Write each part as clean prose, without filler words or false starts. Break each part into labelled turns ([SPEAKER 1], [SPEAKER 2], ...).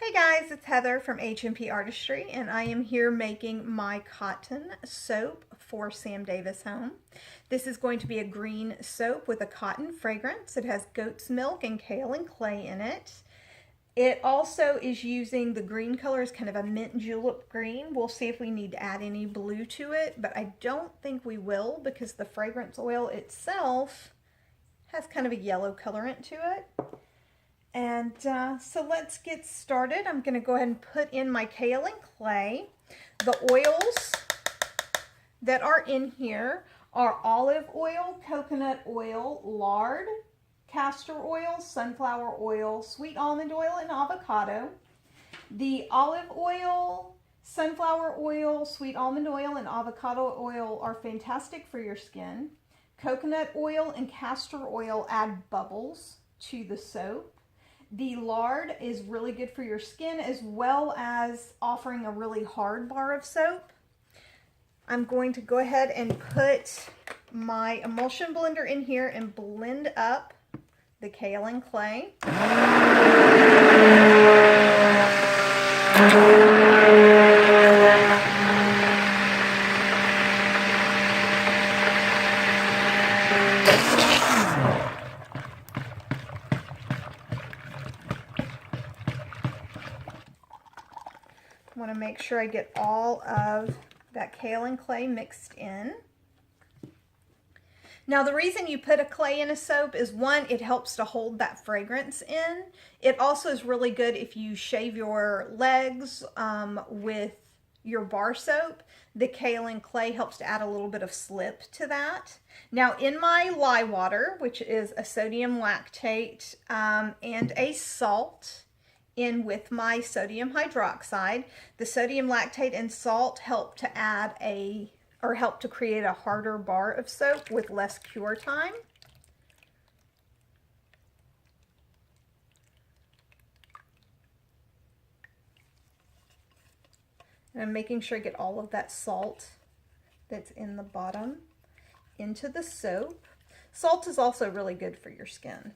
[SPEAKER 1] Hey guys, it's Heather from H&P Artistry, and I am here making my cotton soap for Sam Davis Home. This is going to be a green soap with a cotton fragrance. It has goat's milk and kaolin clay in it. It also is using the green color as kind of a mint julep green. We'll see if we need to add any blue to it, but I don't think we will because the fragrance oil itself has kind of a yellow colorant to it. And so let's get started. I'm going to go ahead and put in my kaolin clay. The oils that are in here are olive oil, coconut oil, lard, castor oil, sunflower oil, sweet almond oil, and avocado. The olive oil, sunflower oil, sweet almond oil, and avocado oil are fantastic for your skin. Coconut oil and castor oil add bubbles to the soap. The lard is really good for your skin as well as offering a really hard bar of soap. I'm going to go ahead and put my emulsion blender in here and blend up the kaolin clay. I want to make sure I get all of that kaolin clay mixed in. Now the reason you put a clay in a soap is one, it helps to hold that fragrance in. It also is really good if you shave your legs with your bar soap. The kaolin clay helps to add a little bit of slip to that. Now in my lye water, which is a sodium lactate and a salt, in with my sodium hydroxide. The sodium lactate and salt help to add help to create a harder bar of soap with less cure time. And I'm making sure I get all of that salt that's in the bottom into the soap. Salt is also really good for your skin.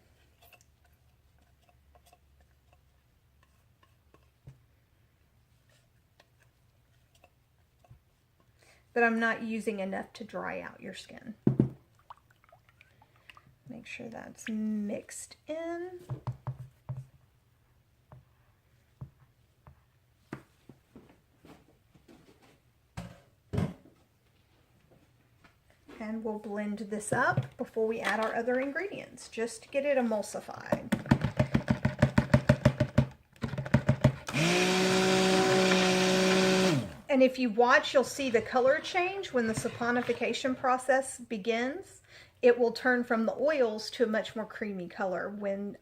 [SPEAKER 1] But I'm not using enough to dry out your skin. Make sure that's mixed in. And we'll blend this up before we add our other ingredients, just to get it emulsified. And if you watch, you'll see the color change when the saponification process begins. It will turn from the oils to a much more creamy color when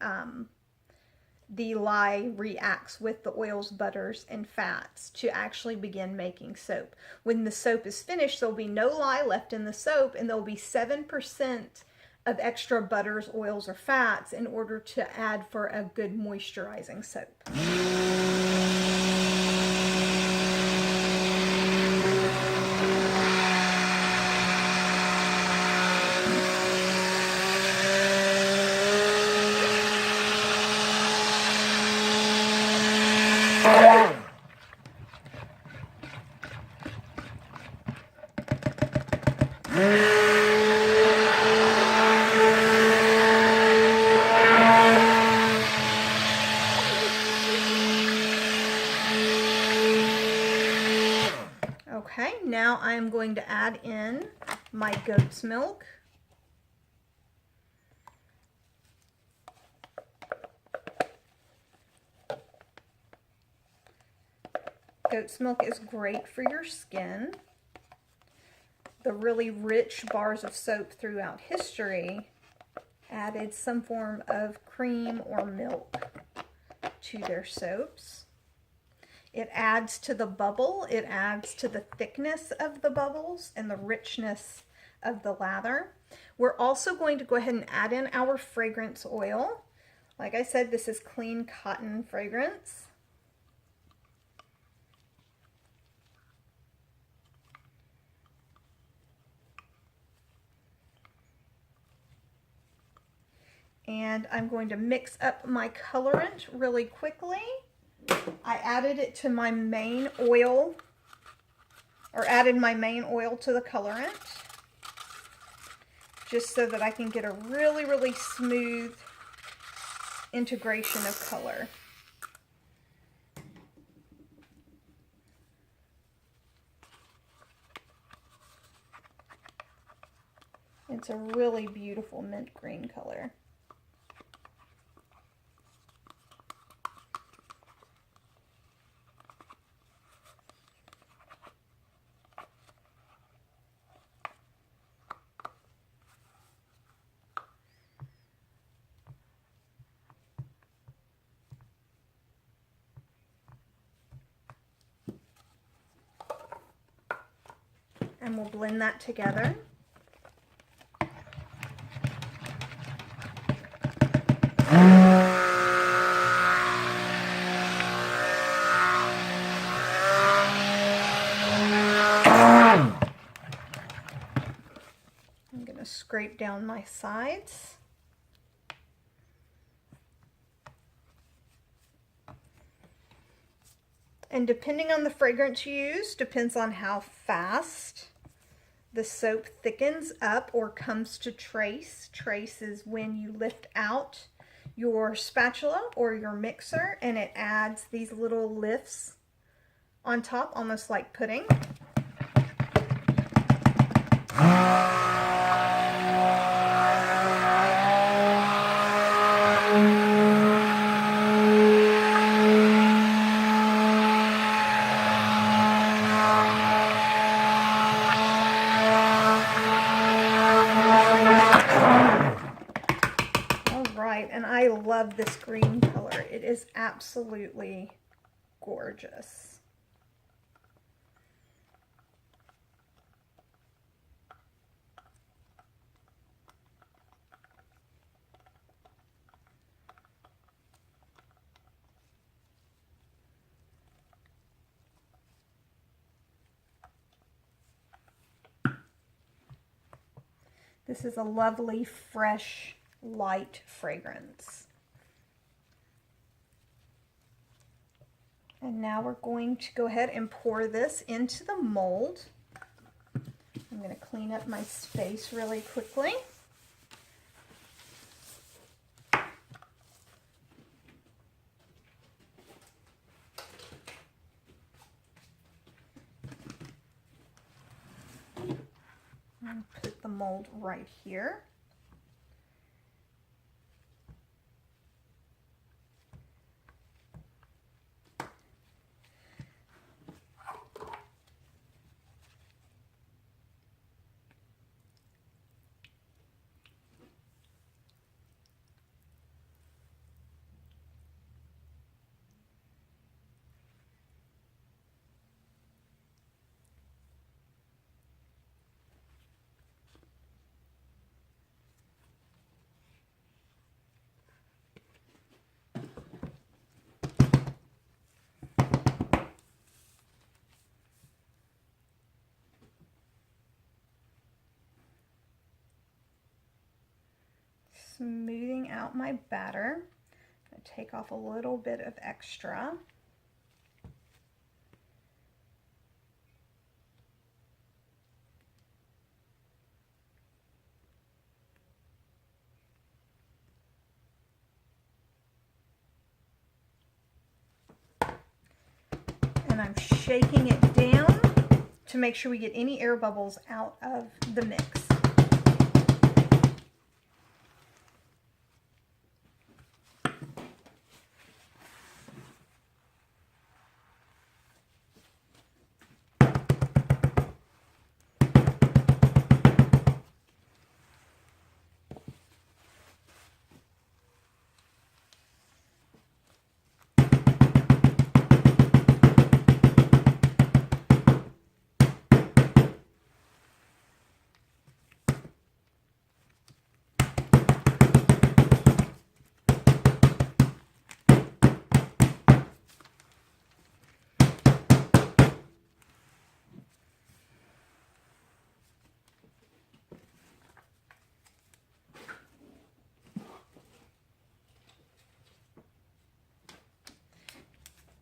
[SPEAKER 1] the lye reacts with the oils, butters, and fats to actually begin making soap. When the soap is finished, there'll be no lye left in the soap, and there'll be 7% of extra butters, oils, or fats in order to add for a good moisturizing soap. Okay, now I'm going to add in my goat's milk. Goat's milk is great for your skin. The really rich bars of soap throughout history added some form of cream or milk to their soaps. It adds to the bubble, it adds to the thickness of the bubbles and the richness of the lather. We're also going to go ahead and add in our fragrance oil. Like I said, this is clean cotton fragrance. And I'm going to mix up my colorant really quickly. I added it to my main oil, or added my main oil to the colorant, just so that I can get a really, really smooth integration of color. It's a really beautiful mint green color. And we'll blend that together. I'm going to scrape down my sides. And depending on the fragrance you use, depends on how fast the soap thickens up or comes to trace. Trace is when you lift out your spatula or your mixer and it adds these little lifts on top, almost like pudding. And I love this green color. It is absolutely gorgeous. This is a lovely, fresh, light fragrance. And now we're going to go ahead and pour this into the mold. I'm going to clean up my space really quickly. And put the mold right here. Smoothing out my batter. I'm going to take off a little bit of extra. And I'm shaking it down to make sure we get any air bubbles out of the mix.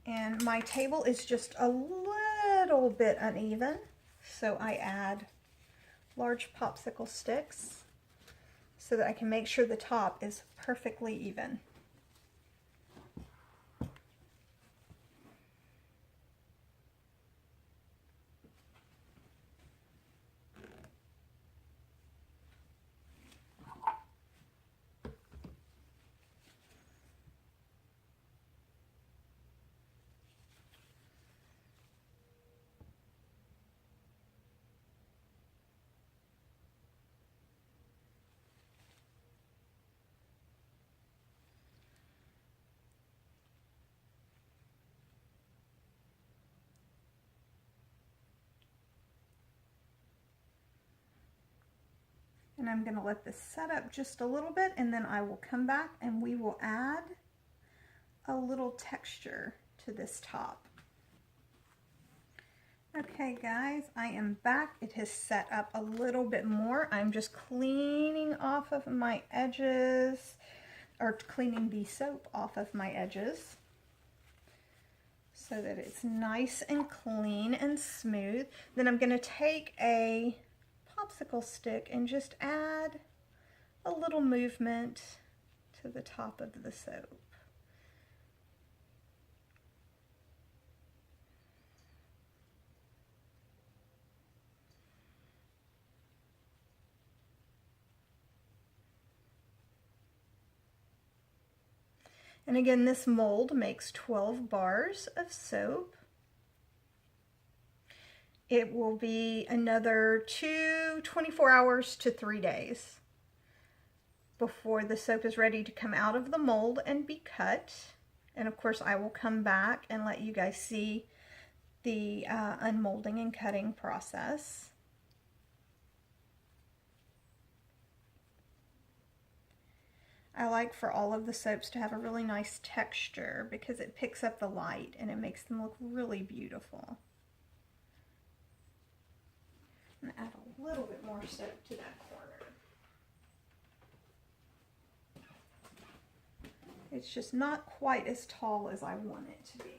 [SPEAKER 1] And my table is just a little bit uneven, so I add large popsicle sticks so that I can make sure the top is perfectly even. And I'm going to let this set up just a little bit, and then I will come back and we will add a little texture to this top. Okay guys, I am back. It has set up a little bit more. I'm just cleaning off of my edges, or cleaning the soap off of my edges so that it's nice and clean and smooth. Then I'm going to take a popsicle stick and just add a little movement to the top of the soap. And again, this mold makes 12 bars of soap. It will be another 24 hours to 3 days before the soap is ready to come out of the mold and be cut. And of course, I will come back and let you guys see the unmolding and cutting process. I like for all of the soaps to have a really nice texture because it picks up the light and it makes them look really beautiful. I'm going to add a little bit more soap to that corner. It's just not quite as tall as I want it to be.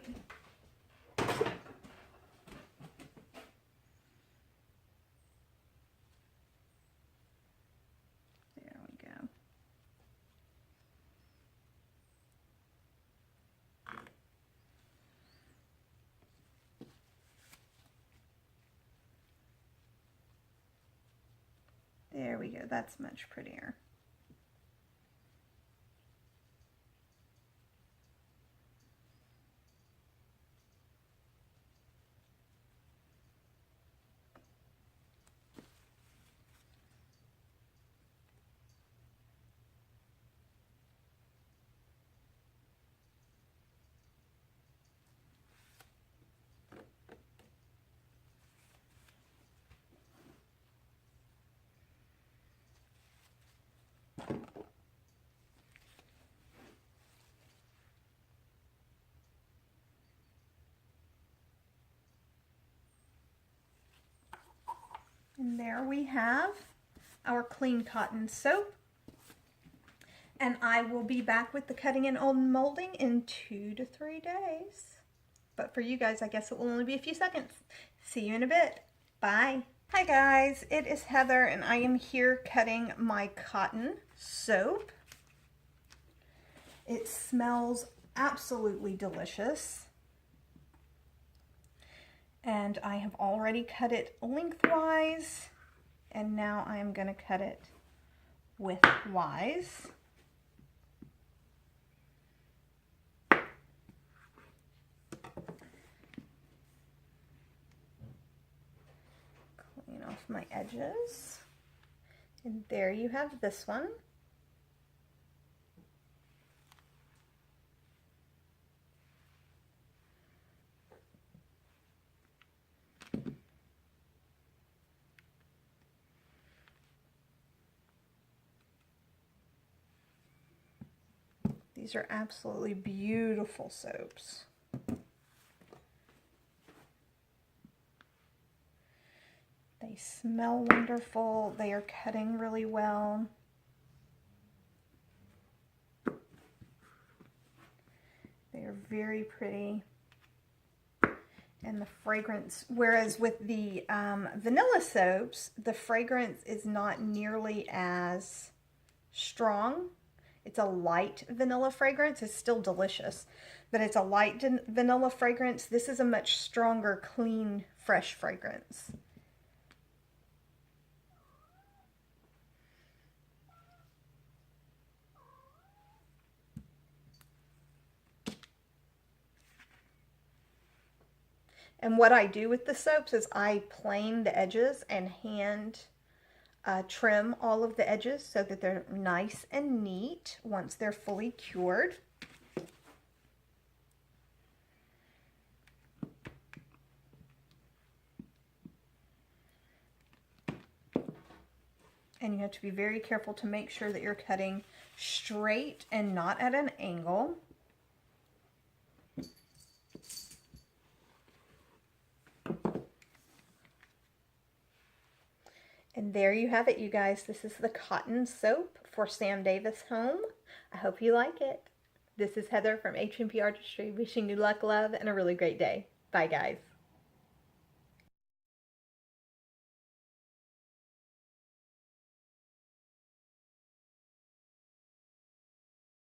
[SPEAKER 1] There we go. There we go, that's much prettier. And there we have our clean cotton soap. And I will be back with the cutting and unmolding in 2 to 3 days. But for you guys, I guess it will only be a few seconds. See you in a bit. Bye. Hi guys, it is Heather and I am here cutting my cotton soap. It smells absolutely delicious. And I have already cut it lengthwise, and now I am going to cut it widthwise. Clean off my edges. And there you have this one. These are absolutely beautiful soaps. They smell wonderful. They are cutting really well. They are very pretty. And the fragrance, whereas with the vanilla soaps, the fragrance is not nearly as strong. It's a light vanilla fragrance. It's still delicious, but it's a light vanilla fragrance. This is a much stronger, clean, fresh fragrance. And what I do with the soaps is I plane the edges and hand trim all of the edges so that they're nice and neat once they're fully cured. And you have to be very careful to make sure that you're cutting straight and not at an angle. And there you have it, you guys. This is the cotton soap for Sam Davis Home. I hope you like it. This is Heather from H&P Artistry, wishing you luck, love, and a really great day. Bye, guys.